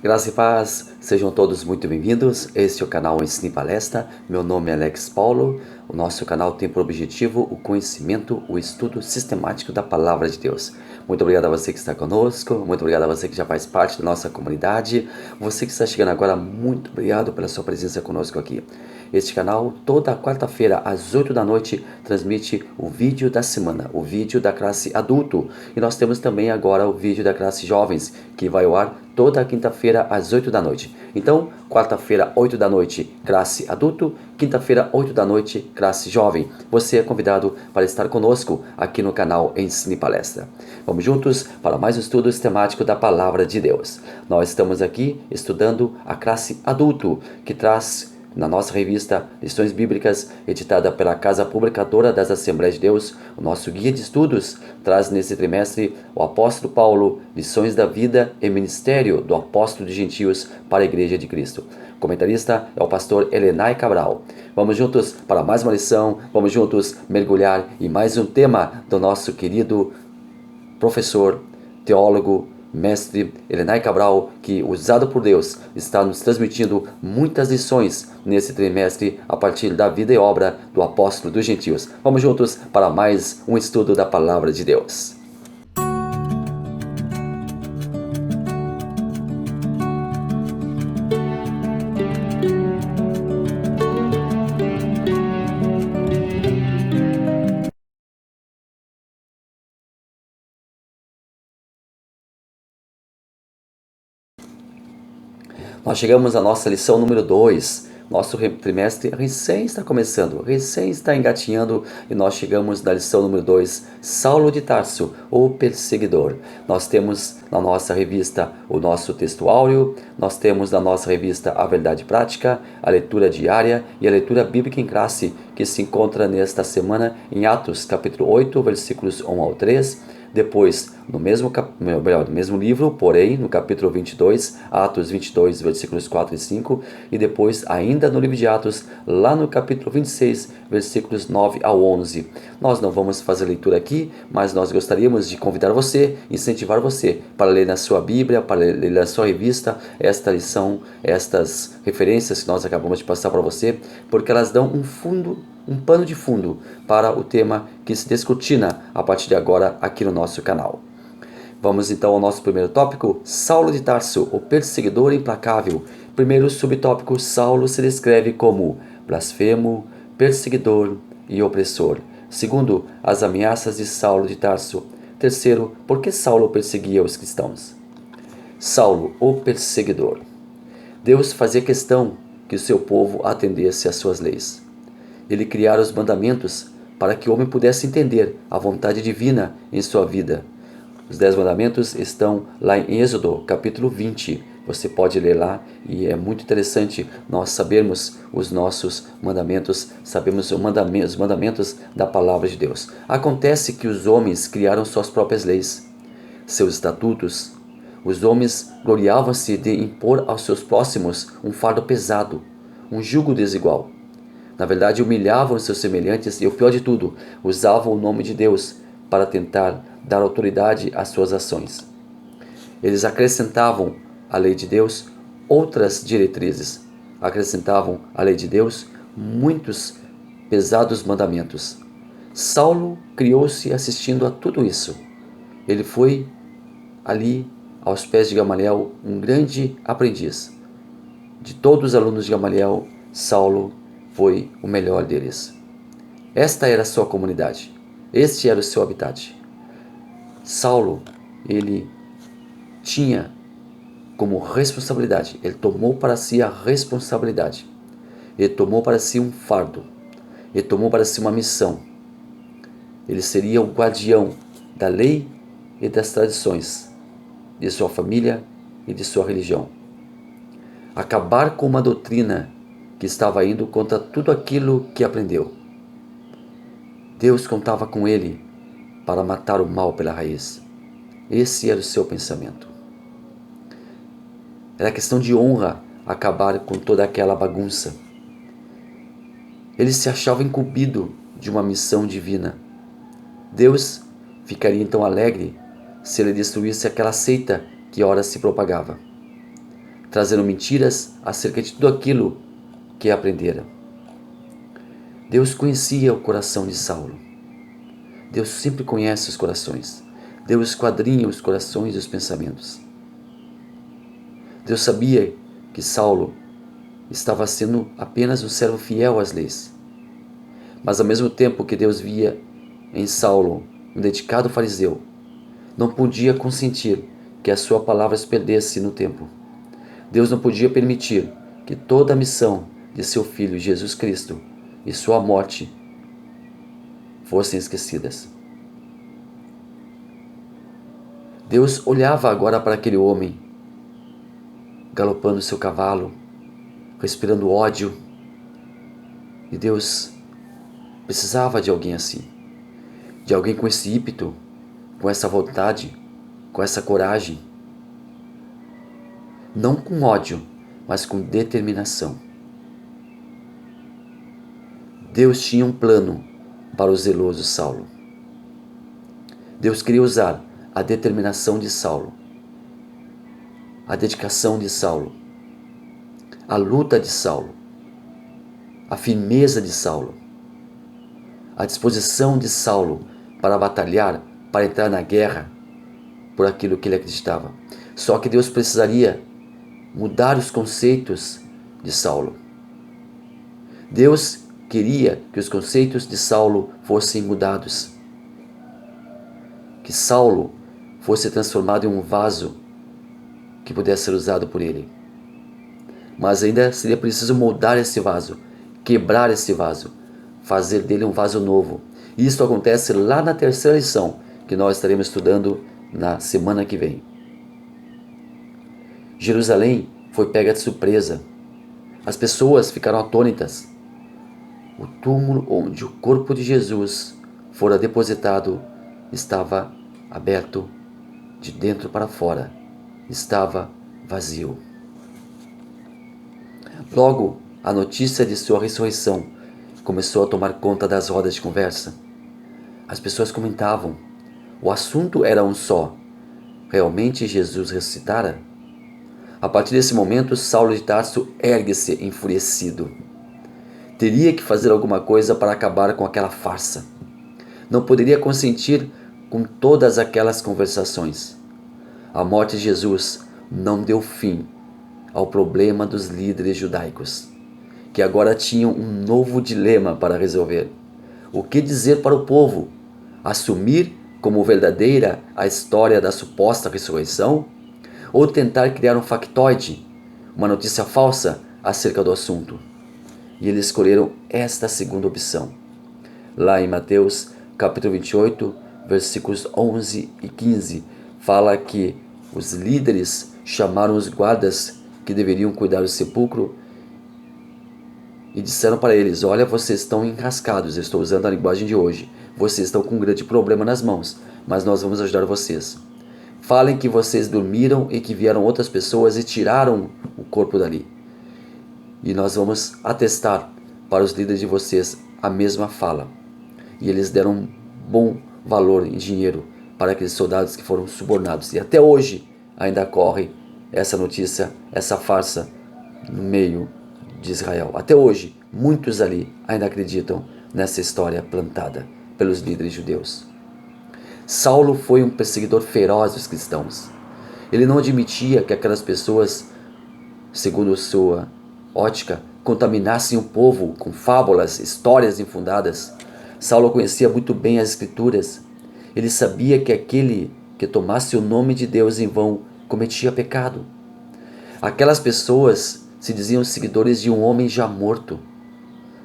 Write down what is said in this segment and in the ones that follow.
Graça e paz, sejam todos muito bem-vindos. Este é o canal Ensino e Palestra. Meu nome é Alex Paulo. O nosso canal tem por objetivo o conhecimento, o estudo sistemático da Palavra de Deus. Muito obrigado a você que está conosco, muito obrigado a você que já faz parte da nossa comunidade. Você que está chegando agora, muito obrigado pela sua presença conosco aqui. Este canal, toda quarta-feira, às 8 da noite, transmite o vídeo da semana, o vídeo da classe adulto. E nós temos também agora o vídeo da classe jovens, que vai ao ar toda quinta-feira, às 8 da noite. Então, quarta-feira, 8 da noite, classe adulto. Quinta-feira, 8 da noite, classe jovem. Você é convidado para estar conosco aqui no canal Ensino e Palestra. Vamos juntos para mais um estudo sistemático da Palavra de Deus. Nós estamos aqui estudando a classe adulto, que traz na nossa revista Lições Bíblicas, editada pela Casa Publicadora das Assembleias de Deus, o nosso guia de estudos traz nesse trimestre o apóstolo Paulo, Lições da Vida e Ministério do Apóstolo de Gentios para a Igreja de Cristo. O comentarista é o pastor Elenay Cabral. Vamos juntos para mais uma lição, vamos juntos mergulhar em mais um tema do nosso querido professor, teólogo, mestre Elenay Cabral, que, usado por Deus, está nos transmitindo muitas lições nesse trimestre a partir da vida e obra do apóstolo dos gentios. Vamos juntos para mais um estudo da Palavra de Deus. Nós chegamos à nossa lição número 2. Nosso trimestre recém está começando, recém está engatinhando e nós chegamos na lição número 2, Saulo de Tarso, o perseguidor. Nós temos na nossa revista o nosso texto áureo, nós temos na nossa revista a verdade prática, a leitura diária e a leitura bíblica em classe, que se encontra nesta semana em Atos, capítulo 8, versículos 1 ao 3. Depois, no mesmo livro, porém, no capítulo 22, Atos 22, versículos 4 e 5, e depois, ainda no livro de Atos, lá no capítulo 26, versículos 9 ao 11. Nós não vamos fazer leitura aqui, mas nós gostaríamos de convidar você, incentivar você para ler na sua Bíblia, para ler na sua revista, esta lição, estas referências que nós acabamos de passar para você, porque elas dão um pano de fundo para o tema que se descortina a partir de agora aqui no nosso canal. Vamos então ao nosso primeiro tópico, Saulo de Tarso, o perseguidor implacável. Primeiro subtópico, Saulo se descreve como blasfemo, perseguidor e opressor. Segundo, as ameaças de Saulo de Tarso. Terceiro, por que Saulo perseguia os cristãos? Saulo, o perseguidor. Deus fazia questão que o seu povo atendesse às suas leis. Ele criara os mandamentos para que o homem pudesse entender a vontade divina em sua vida. Os 10 mandamentos estão lá em Êxodo, capítulo 20. Você pode ler lá e é muito interessante nós sabermos os nossos mandamentos, sabemos os mandamentos da palavra de Deus. Acontece que os homens criaram suas próprias leis, seus estatutos. Os homens gloriavam-se de impor aos seus próximos um fardo pesado, um jugo desigual. Na verdade, humilhavam os seus semelhantes e, o pior de tudo, usavam o nome de Deus para tentar dar autoridade às suas ações. Eles acrescentavam à lei de Deus outras diretrizes. Acrescentavam à lei de Deus muitos pesados mandamentos. Saulo criou-se assistindo a tudo isso. Ele foi ali, aos pés de Gamaliel, um grande aprendiz. De todos os alunos de Gamaliel, Saulo foi o melhor deles. Esta era a sua comunidade. Este era o seu habitat. Saulo, ele tinha como responsabilidade, ele tomou para si a responsabilidade. Ele tomou para si um fardo. Ele tomou para si uma missão. Ele seria o guardião da lei e das tradições de sua família e de sua religião. Acabar com uma doutrina que estava indo contra tudo aquilo que aprendeu. Deus contava com ele para matar o mal pela raiz. Esse era o seu pensamento. Era questão de honra acabar com toda aquela bagunça. Ele se achava incumbido de uma missão divina. Deus ficaria então alegre se ele destruísse aquela seita que ora se propagava. trazendo mentiras acerca de tudo aquilo que aprendera. Deus conhecia o coração de Saulo. Deus sempre conhece os corações. Deus esquadrinha os corações e os pensamentos. Deus sabia que Saulo estava sendo apenas um servo fiel às leis. Mas ao mesmo tempo que Deus via em Saulo um dedicado fariseu, não podia consentir que a sua palavra se perdesse no tempo. Deus não podia permitir que toda a missão de seu Filho Jesus Cristo e sua morte fossem esquecidas. Deus olhava agora para aquele homem, galopando seu cavalo, respirando ódio, e Deus precisava de alguém assim, de alguém com esse ímpeto, com essa vontade, com essa coragem, não com ódio, mas com determinação. Deus tinha um plano para o zeloso Saulo. Deus queria usar a determinação de Saulo, a dedicação de Saulo, a luta de Saulo, a firmeza de Saulo, a disposição de Saulo para batalhar, para entrar na guerra por aquilo que ele acreditava. Só que Deus precisaria mudar os conceitos de Saulo. Deus queria que os conceitos de Saulo fossem mudados, que Saulo fosse transformado em um vaso que pudesse ser usado por ele. Mas ainda seria preciso moldar esse vaso, quebrar esse vaso, fazer dele um vaso novo. E isso acontece lá na terceira lição, que nós estaremos estudando na semana que vem. Jerusalém foi pega de surpresa. As pessoas ficaram atônitas. O túmulo onde o corpo de Jesus fora depositado estava aberto de dentro para fora. Estava vazio. Logo, a notícia de sua ressurreição começou a tomar conta das rodas de conversa. As pessoas comentavam. O assunto era um só. Realmente Jesus ressuscitara? A partir desse momento, Saulo de Tarso ergue-se enfurecido. Teria que fazer alguma coisa para acabar com aquela farsa. Não poderia consentir com todas aquelas conversações. A morte de Jesus não deu fim ao problema dos líderes judaicos, que agora tinham um novo dilema para resolver. O que dizer para o povo? Assumir como verdadeira a história da suposta ressurreição? Ou tentar criar um factoide, uma notícia falsa acerca do assunto? E eles escolheram esta segunda opção. Lá em Mateus capítulo 28, versículos 11 e 15, fala que os líderes chamaram os guardas que deveriam cuidar do sepulcro e disseram para eles: olha, vocês estão enrascados, eu estou usando a linguagem de hoje, vocês estão com um grande problema nas mãos, mas nós vamos ajudar vocês. Falem que vocês dormiram e que vieram outras pessoas e tiraram o corpo dali. E nós vamos atestar para os líderes de vocês a mesma fala. E eles deram um bom valor em dinheiro para aqueles soldados que foram subornados. E até hoje ainda corre essa notícia, essa farsa no meio de Israel. Até hoje, muitos ali ainda acreditam nessa história plantada pelos líderes judeus. Saulo foi um perseguidor feroz dos cristãos. Ele não admitia que aquelas pessoas, segundo sua ótica, contaminassem o povo com fábulas, histórias infundadas. Saulo conhecia muito bem as Escrituras. Ele sabia que aquele que tomasse o nome de Deus em vão cometia pecado. Aquelas pessoas se diziam seguidores de um homem já morto.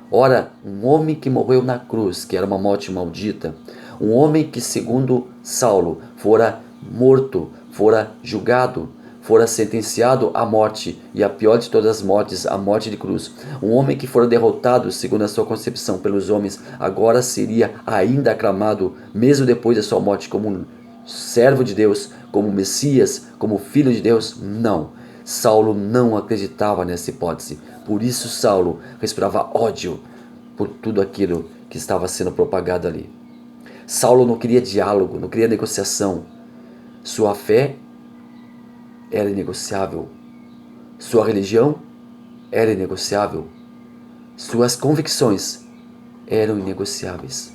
Ora, um homem que morreu na cruz, que era uma morte maldita, um homem que, segundo Saulo, fora morto, fora julgado, fora sentenciado à morte, e a pior de todas as mortes, a morte de cruz. Um homem que fora derrotado, segundo a sua concepção, pelos homens, agora seria ainda aclamado, mesmo depois da sua morte, como um servo de Deus, como Messias, como filho de Deus? Não. Saulo não acreditava nessa hipótese. Por isso Saulo respirava ódio por tudo aquilo que estava sendo propagado ali. Saulo não queria diálogo, não queria negociação. Sua fé era inegociável. Sua religião era inegociável. Suas convicções eram inegociáveis.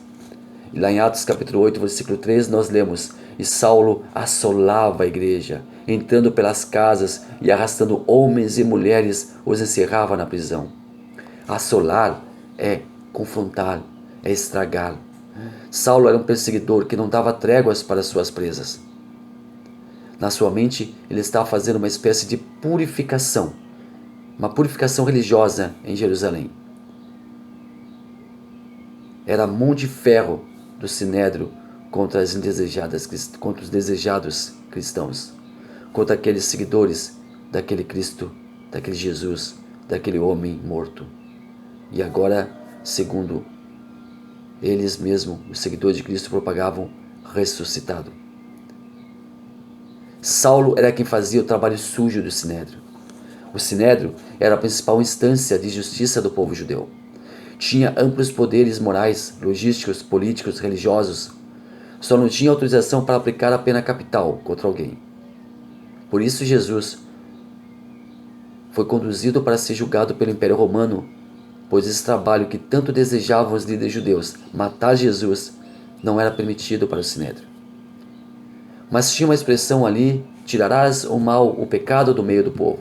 E lá em Atos capítulo 8, versículo 3, nós lemos: E Saulo assolava a igreja, entrando pelas casas e arrastando homens e mulheres, os encerrava na prisão. Assolar é confrontar, é estragar. Saulo era um perseguidor que não dava tréguas para suas presas. Na sua mente, ele estava fazendo uma espécie de purificação, uma purificação religiosa em Jerusalém. Era a mão de ferro do Sinédrio contra os desejados cristãos, contra aqueles seguidores daquele Cristo, daquele Jesus, daquele homem morto. E agora, segundo eles mesmos, os seguidores de Cristo, propagavam ressuscitado. Saulo era quem fazia o trabalho sujo do Sinédrio. O Sinédrio era a principal instância de justiça do povo judeu. Tinha amplos poderes morais, logísticos, políticos, religiosos. Só não tinha autorização para aplicar a pena capital contra alguém. Por isso Jesus foi conduzido para ser julgado pelo Império Romano, pois esse trabalho que tanto desejavam os líderes judeus, matar Jesus, não era permitido para o Sinédrio. Mas tinha uma expressão ali: tirarás o mal, o pecado do meio do povo.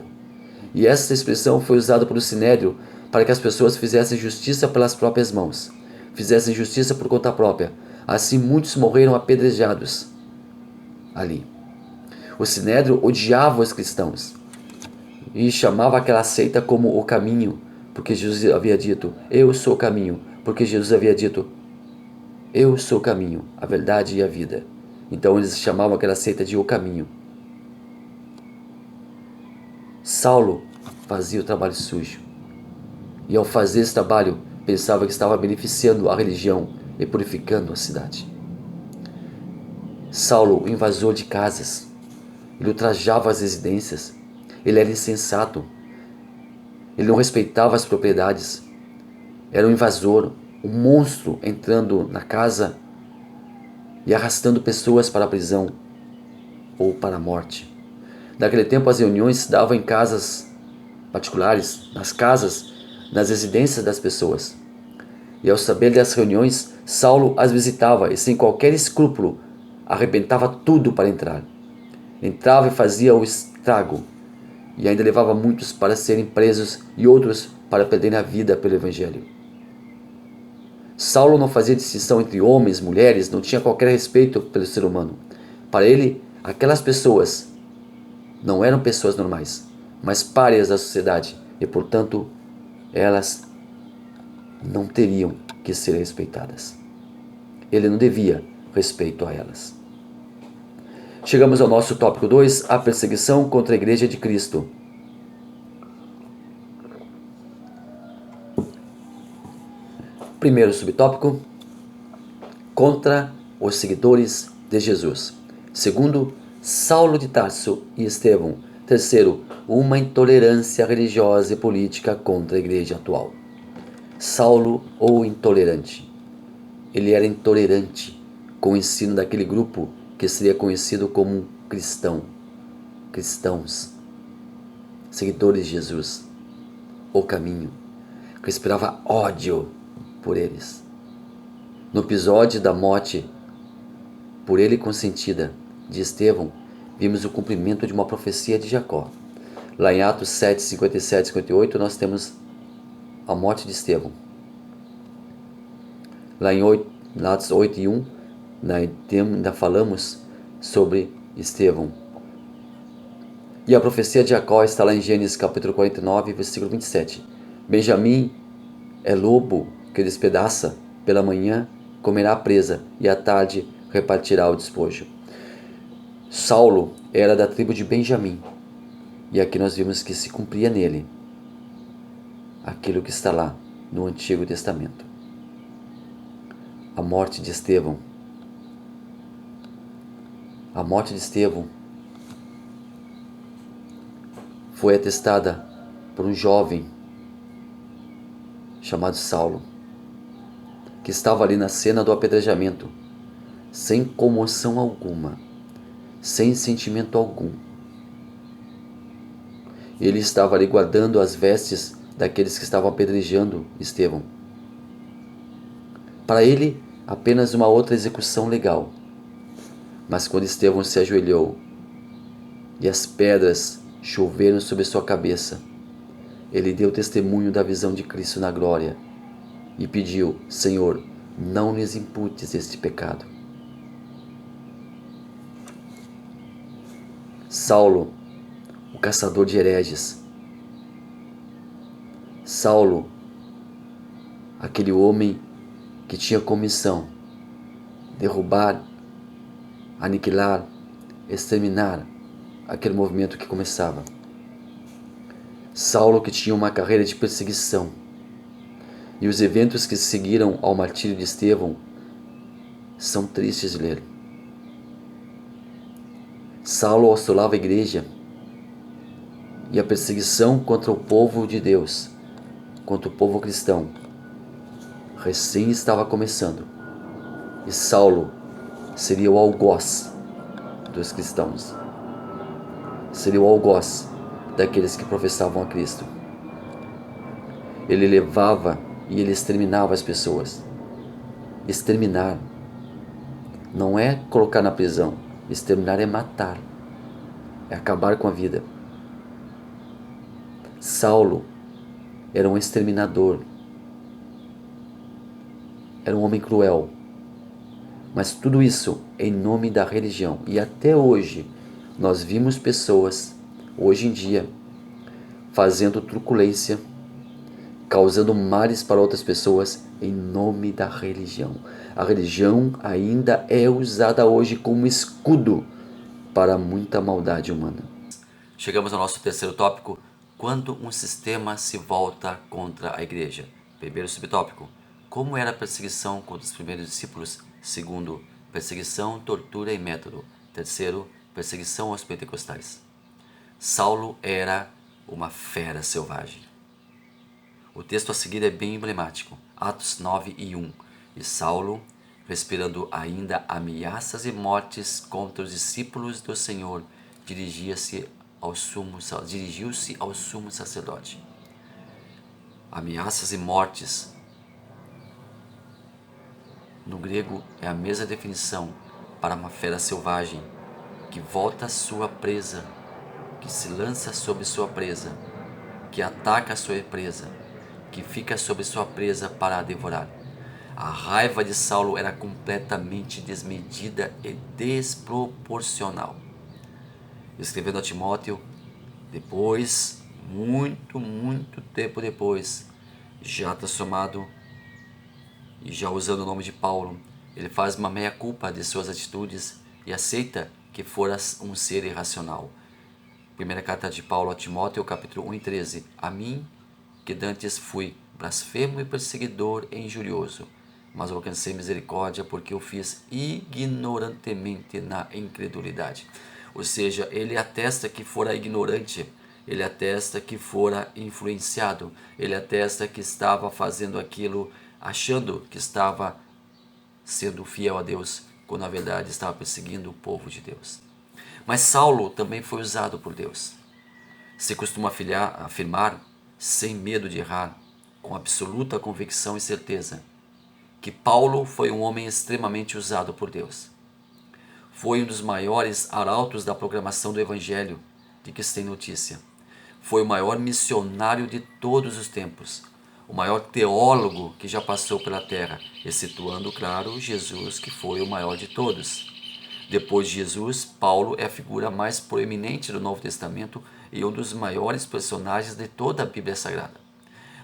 E essa expressão foi usada pelo Sinédrio para que as pessoas fizessem justiça pelas próprias mãos, fizessem justiça por conta própria. Assim muitos morreram apedrejados ali. O Sinédrio odiava os cristãos e chamava aquela seita como o caminho, porque Jesus havia dito: eu sou o caminho, porque Jesus havia dito: eu sou o caminho, a verdade e a vida. Então eles chamavam aquela seita de o caminho. Saulo fazia o trabalho sujo. E ao fazer esse trabalho, pensava que estava beneficiando a religião e purificando a cidade. Saulo, o invasor de casas, ele ultrajava as residências, ele era insensato, ele não respeitava as propriedades, era um invasor, um monstro entrando na casa e arrastando pessoas para a prisão ou para a morte. Naquele tempo as reuniões se davam em casas particulares, nas casas, nas residências das pessoas. E ao saber das reuniões, Saulo as visitava e sem qualquer escrúpulo arrebentava tudo para entrar. Entrava e fazia o estrago, e ainda levava muitos para serem presos e outros para perderem a vida pelo Evangelho. Saulo não fazia distinção entre homens, mulheres, não tinha qualquer respeito pelo ser humano. Para ele, aquelas pessoas não eram pessoas normais, mas párias da sociedade, e portanto, elas não teriam que ser respeitadas. Ele não devia respeito a elas. Chegamos ao nosso tópico 2, a perseguição contra a Igreja de Cristo. Primeiro subtópico, contra os seguidores de Jesus. Segundo, Saulo de Tarso e Estevão. Terceiro, uma intolerância religiosa e política contra a igreja atual. Saulo, ou intolerante. Ele era intolerante com o ensino daquele grupo que seria conhecido como cristãos, seguidores de Jesus, o caminho, que respirava ódio por eles. No episódio da morte por ele consentida de Estevão, vimos o cumprimento de uma profecia de Jacó. Lá em Atos 7, 57 e 58, nós temos a morte de Estevão. Lá em Atos 8 e 1, ainda falamos sobre Estevão. E a profecia de Jacó está lá em Gênesis capítulo 49, versículo 27. Benjamim é lobo que despedaça, pela manhã comerá a presa, e à tarde repartirá o despojo. Saulo era da tribo de Benjamim, e aqui nós vimos que se cumpria nele aquilo que está lá no Antigo Testamento. A morte de Estevão. A morte de Estevão foi atestada por um jovem chamado Saulo, que estava ali na cena do apedrejamento, sem comoção alguma, sem sentimento algum. Ele estava ali guardando as vestes daqueles que estavam apedrejando Estevão. Para ele, apenas uma outra execução legal. Mas quando Estevão se ajoelhou e as pedras choveram sobre sua cabeça, ele deu testemunho da visão de Cristo na glória e pediu: Senhor, não lhes imputes este pecado. Saulo, o caçador de hereges. Saulo, aquele homem que tinha como missão derrubar, aniquilar, exterminar aquele movimento que começava. Saulo, que tinha uma carreira de perseguição. E os eventos que seguiram ao martírio de Estevão são tristes de ler. Saulo assolava a igreja e a perseguição contra o povo de Deus, contra o povo cristão, recém estava começando. E Saulo seria o algoz dos cristãos. Seria o algoz daqueles que professavam a Cristo. Ele levava e ele exterminava as pessoas. Exterminar não é colocar na prisão. Exterminar é matar. É acabar com a vida. Saulo era um exterminador. Era um homem cruel. Mas tudo isso em nome da religião. E até hoje nós vimos pessoas, hoje em dia, fazendo truculência, causando males para outras pessoas em nome da religião. A religião ainda é usada hoje como escudo para muita maldade humana. Chegamos ao nosso terceiro tópico: quando um sistema se volta contra a igreja. Primeiro subtópico: como era a perseguição contra os primeiros discípulos? Segundo, perseguição, tortura e método. Terceiro, perseguição aos pentecostais. Saulo era uma fera selvagem. O texto a seguir é bem emblemático. Atos 9:1. E Saulo, respirando ainda ameaças e mortes contra os discípulos do Senhor, dirigiu-se ao sumo sacerdote. Ameaças e mortes, no grego, é a mesma definição para uma fera selvagem que volta à sua presa, que se lança sobre sua presa, que ataca a sua presa, que fica sobre sua presa para a devorar. A raiva de Saulo era completamente desmedida e desproporcional. Escrevendo a Timóteo, depois, muito tempo depois, já transformado e já usando o nome de Paulo, ele faz uma meia-culpa de suas atitudes e aceita que fora um ser irracional. Primeira carta de Paulo a Timóteo, capítulo 1:13. A mim, que dantes fui blasfemo e perseguidor e injurioso, mas alcancei misericórdia porque eu fiz ignorantemente na incredulidade. Ou seja, ele atesta que fora ignorante, ele atesta que fora influenciado, ele atesta que estava fazendo aquilo achando que estava sendo fiel a Deus, quando na verdade estava perseguindo o povo de Deus. Mas Saulo também foi usado por Deus. Se costuma afirmar, sem medo de errar, com absoluta convicção e certeza, que Paulo foi um homem extremamente usado por Deus. Foi um dos maiores arautos da proclamação do Evangelho de que se tem notícia. Foi o maior missionário de todos os tempos, o maior teólogo que já passou pela terra, excetuando, claro, Jesus, que foi o maior de todos. Depois de Jesus, Paulo é a figura mais proeminente do Novo Testamento e um dos maiores personagens de toda a Bíblia Sagrada.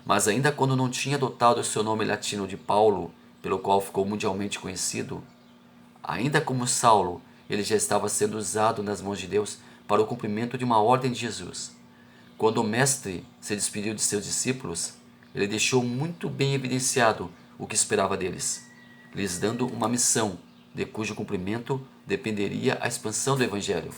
Mas ainda quando não tinha adotado o seu nome latino de Paulo, pelo qual ficou mundialmente conhecido, ainda como Saulo, ele já estava sendo usado nas mãos de Deus para o cumprimento de uma ordem de Jesus. Quando o mestre se despediu de seus discípulos, ele deixou muito bem evidenciado o que esperava deles, lhes dando uma missão, de cujo cumprimento dependeria a expansão do Evangelho.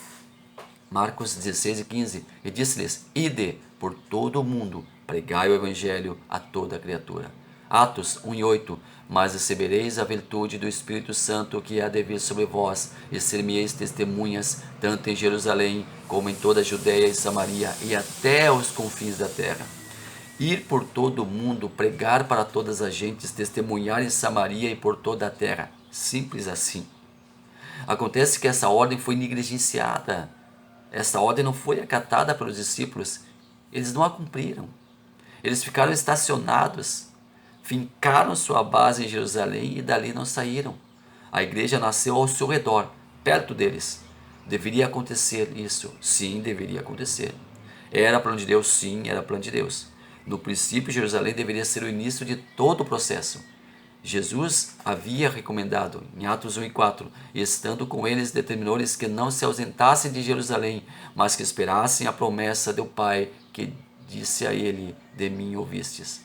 Marcos 16:15, e disse-lhes: Ide por todo o mundo, pregai o Evangelho a toda criatura. Atos 1:8. Mas recebereis a virtude do Espírito Santo que há de vir sobre vós, e ser-me-eis testemunhas, tanto em Jerusalém, como em toda a Judéia e Samaria, e até os confins da terra. Ir por todo o mundo, pregar para todas as gentes, testemunhar em Samaria e por toda a terra. Simples assim. Acontece que essa ordem foi negligenciada. Essa ordem não foi acatada pelos discípulos. Eles não a cumpriram. Eles ficaram estacionados, fincaram sua base em Jerusalém e dali não saíram. A igreja nasceu ao seu redor, perto deles. Deveria acontecer isso? Sim, deveria acontecer. Era plano de Deus? Sim, era plano de Deus. No princípio, Jerusalém deveria ser o início de todo o processo. Jesus havia recomendado, em Atos 1:4, e estando com eles, determinou-lhes que não se ausentassem de Jerusalém, mas que esperassem a promessa do Pai, que disse a ele: de mim ouvistes.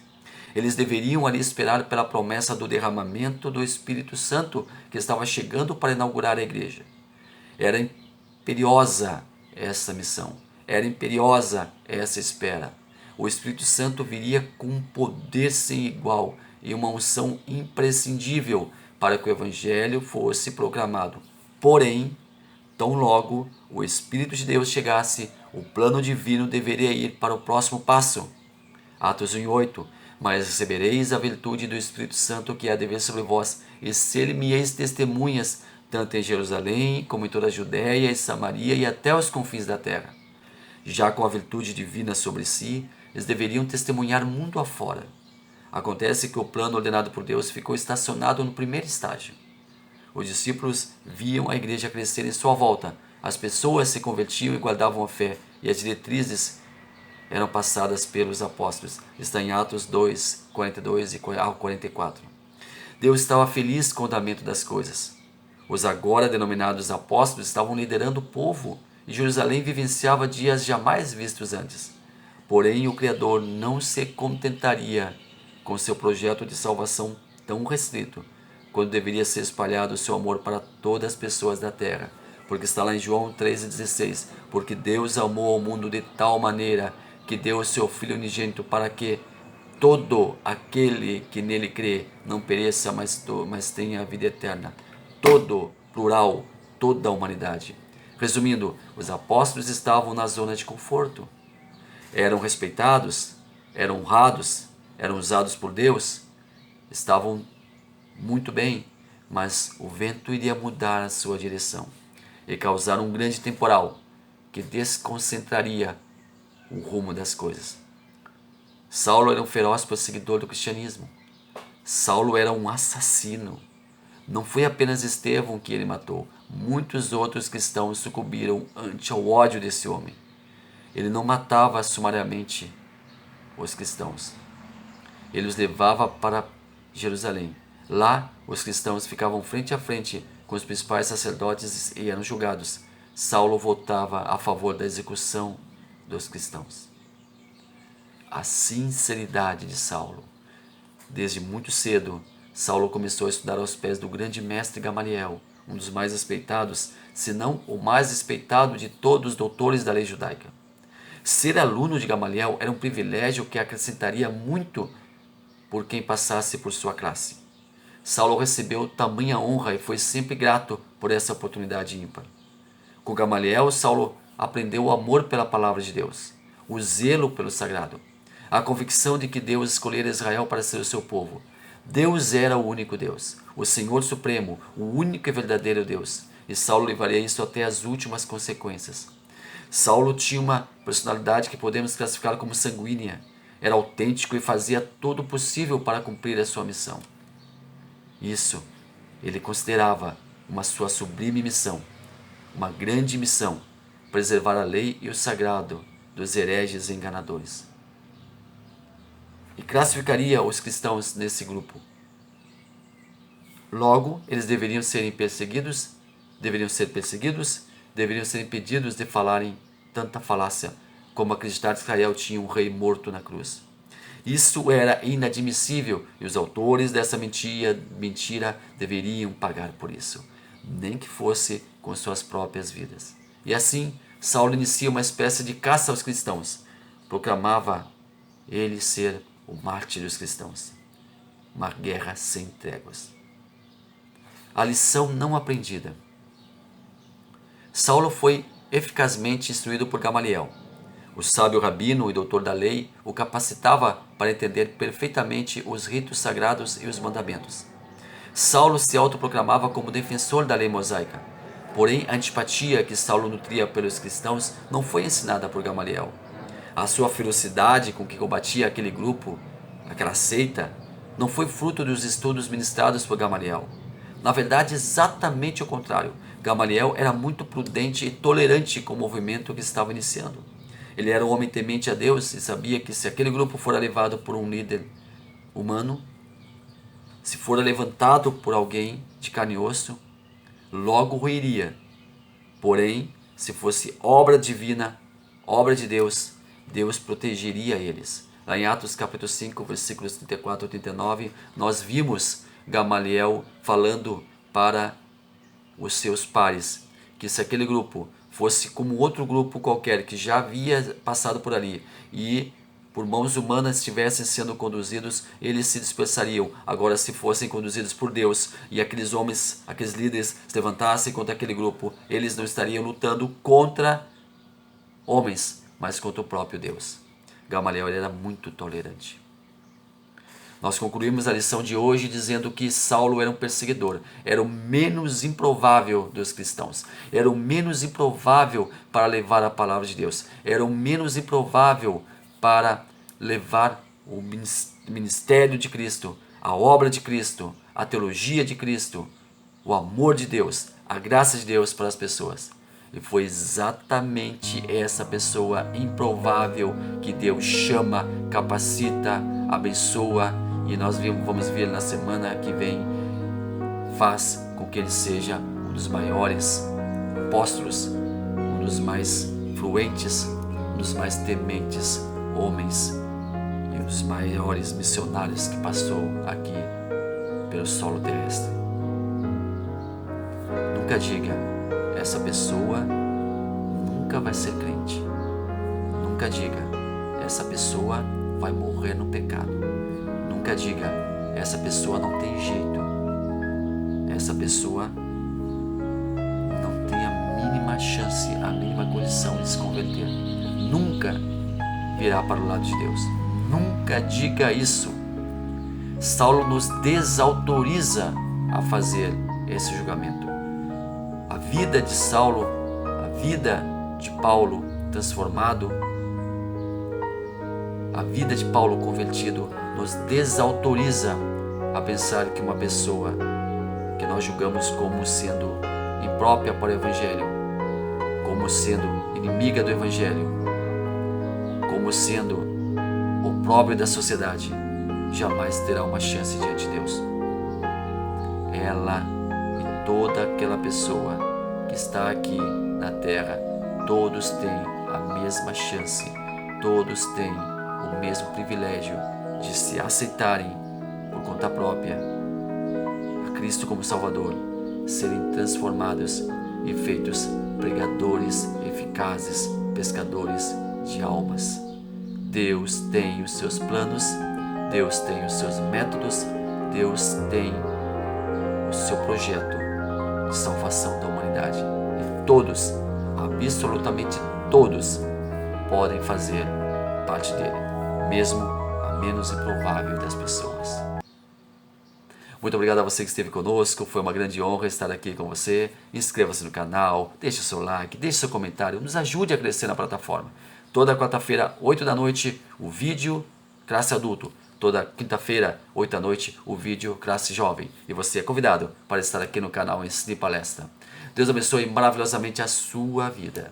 Eles deveriam ali esperar pela promessa do derramamento do Espírito Santo, que estava chegando para inaugurar a igreja. Era imperiosa essa missão, era imperiosa essa espera. O Espírito Santo viria com um poder sem igual e uma unção imprescindível para que o Evangelho fosse proclamado. Porém, tão logo o Espírito de Deus chegasse, o plano divino deveria ir para o próximo passo. Atos 1:8. Mas recebereis a virtude do Espírito Santo que há de vir sobre vós, e ser-me-eis testemunhas, tanto em Jerusalém, como em toda a Judéia e Samaria e até os confins da terra. Já com a virtude divina sobre si, eles deveriam testemunhar mundo afora. Acontece que o plano ordenado por Deus ficou estacionado no primeiro estágio. Os discípulos viam a igreja crescer em sua volta, as pessoas se convertiam e guardavam a fé, e as diretrizes eram passadas pelos apóstolos. Está em Atos 2, 42 e 44. Deus estava feliz com o andamento das coisas. Os agora denominados apóstolos estavam liderando o povo e Jerusalém vivenciava dias jamais vistos antes. Porém, o Criador não se contentaria com seu projeto de salvação tão restrito, quando deveria ser espalhado o seu amor para todas as pessoas da terra. Porque está lá em João 3,16, porque Deus amou ao mundo de tal maneira que deu o seu Filho unigênito para que todo aquele que nele crê não pereça, mas tenha a vida eterna. Todo, plural, toda a humanidade. Resumindo, os apóstolos estavam na zona de conforto. Eram respeitados, eram honrados, eram usados por Deus, estavam muito bem, mas o vento iria mudar a sua direção e causar um grande temporal que desconcentraria o rumo das coisas. Saulo era um feroz perseguidor do cristianismo. Saulo era um assassino. Não foi apenas Estevão que ele matou. Muitos outros cristãos sucumbiram ante o ódio desse homem. Ele não matava sumariamente os cristãos. Ele os levava para Jerusalém. Lá, os cristãos ficavam frente a frente com os principais sacerdotes e eram julgados. Saulo votava a favor da execução dos cristãos. A sinceridade de Saulo. Desde muito cedo, Saulo começou a estudar aos pés do grande mestre Gamaliel, um dos mais respeitados, se não o mais respeitado de todos os doutores da lei judaica. Ser aluno de Gamaliel era um privilégio que acrescentaria muito por quem passasse por sua classe. Saulo recebeu tamanha honra e foi sempre grato por essa oportunidade ímpar. Com Gamaliel, Saulo aprendeu o amor pela palavra de Deus, o zelo pelo sagrado, a convicção de que Deus escolhera Israel para ser o seu povo. Deus era o único Deus, o Senhor Supremo, o único e verdadeiro Deus, e Saulo levaria isso até as últimas consequências. Saulo tinha uma personalidade que podemos classificar como sanguínea, era autêntico e fazia todo o possível para cumprir a sua missão. Isso ele considerava uma sua sublime missão, uma grande missão, preservar a lei e o sagrado dos hereges e enganadores. E classificaria os cristãos nesse grupo. Logo, eles deveriam ser perseguidos, deveriam ser impedidos de falarem tanta falácia, como acreditar que Israel tinha um rei morto na cruz. Isso era inadmissível e os autores dessa mentira deveriam pagar por isso, nem que fosse com suas próprias vidas. E assim, Saulo inicia uma espécie de caça aos cristãos. Proclamava ele ser o mártir dos cristãos. uma guerra sem tréguas. A lição não aprendida. Saulo foi eficazmente instruído por Gamaliel. O sábio rabino e doutor da lei o capacitava para entender perfeitamente os ritos sagrados e os mandamentos. Saulo se autoproclamava como defensor da lei mosaica. Porém, a antipatia que Saulo nutria pelos cristãos não foi ensinada por Gamaliel. A sua ferocidade com que combatia aquele grupo, aquela seita, não foi fruto dos estudos ministrados por Gamaliel. Na verdade, exatamente o contrário. Gamaliel era muito prudente e tolerante com o movimento que estava iniciando. Ele era um homem temente a Deus e sabia que se aquele grupo fora levado por um líder humano, se fora levantado por alguém de carne e osso, logo ruiria. Porém, se fosse obra divina, obra de Deus, Deus protegeria eles. Lá em Atos capítulo 5, versículos 34 e 39, nós vimos Gamaliel falando para os seus pares que se aquele grupo fosse como outro grupo qualquer que já havia passado por ali e por mãos humanas estivessem sendo conduzidos, eles se dispersariam. Agora, se fossem conduzidos por Deus e aqueles homens, aqueles líderes se levantassem contra aquele grupo, eles não estariam lutando contra homens, mas contra o próprio Deus. Gamaliel era muito tolerante. Nós concluímos a lição de hoje dizendo que Saulo era um perseguidor, era o menos improvável dos cristãos, era o menos improvável para levar a palavra de Deus, era o menos improvável para levar o ministério de Cristo, a obra de Cristo, a teologia de Cristo, o amor de Deus, a graça de Deus para as pessoas. E foi exatamente essa pessoa improvável que Deus chama, capacita, abençoa, e nós vamos ver na semana que vem, faz com que ele seja um dos maiores apóstolos, um dos mais fluentes, um dos mais tementes homens e um dos maiores missionários que passou aqui pelo solo terrestre. Nunca diga, essa pessoa nunca vai ser crente. Nunca diga, essa pessoa vai morrer no pecado. Nunca diga, essa pessoa não tem jeito. Essa pessoa não tem a mínima chance, a mínima condição de se converter. Nunca virá para o lado de Deus. Nunca diga isso. Saulo nos desautoriza a fazer esse julgamento. A vida de Saulo, a vida de Paulo transformado, a vida de Paulo convertido nos desautoriza a pensar que uma pessoa que nós julgamos como sendo imprópria para o Evangelho, como sendo inimiga do Evangelho, como sendo opróbrio da sociedade, jamais terá uma chance diante de Deus. Ela e toda aquela pessoa que está aqui na terra, todos têm a mesma chance, todos têm o mesmo privilégio de se aceitarem por conta própria a Cristo como Salvador, serem transformados e feitos pregadores eficazes, pescadores de almas. Deus tem os seus planos, Deus tem os seus métodos, Deus tem o seu projeto de salvação da humanidade. E todos, absolutamente todos, podem fazer parte dele, mesmo a menos improvável das pessoas. Muito obrigado a você que esteve conosco, foi uma grande honra estar aqui com você. Inscreva-se no canal, deixe o seu like, deixe seu comentário, nos ajude a crescer na plataforma. Toda quarta-feira, 8 da noite, o vídeo Classe Adulto. Toda quinta-feira, 8 da noite, o vídeo Classe Jovem. E você é convidado para estar aqui no canal Ensine Palestra. Deus abençoe maravilhosamente a sua vida.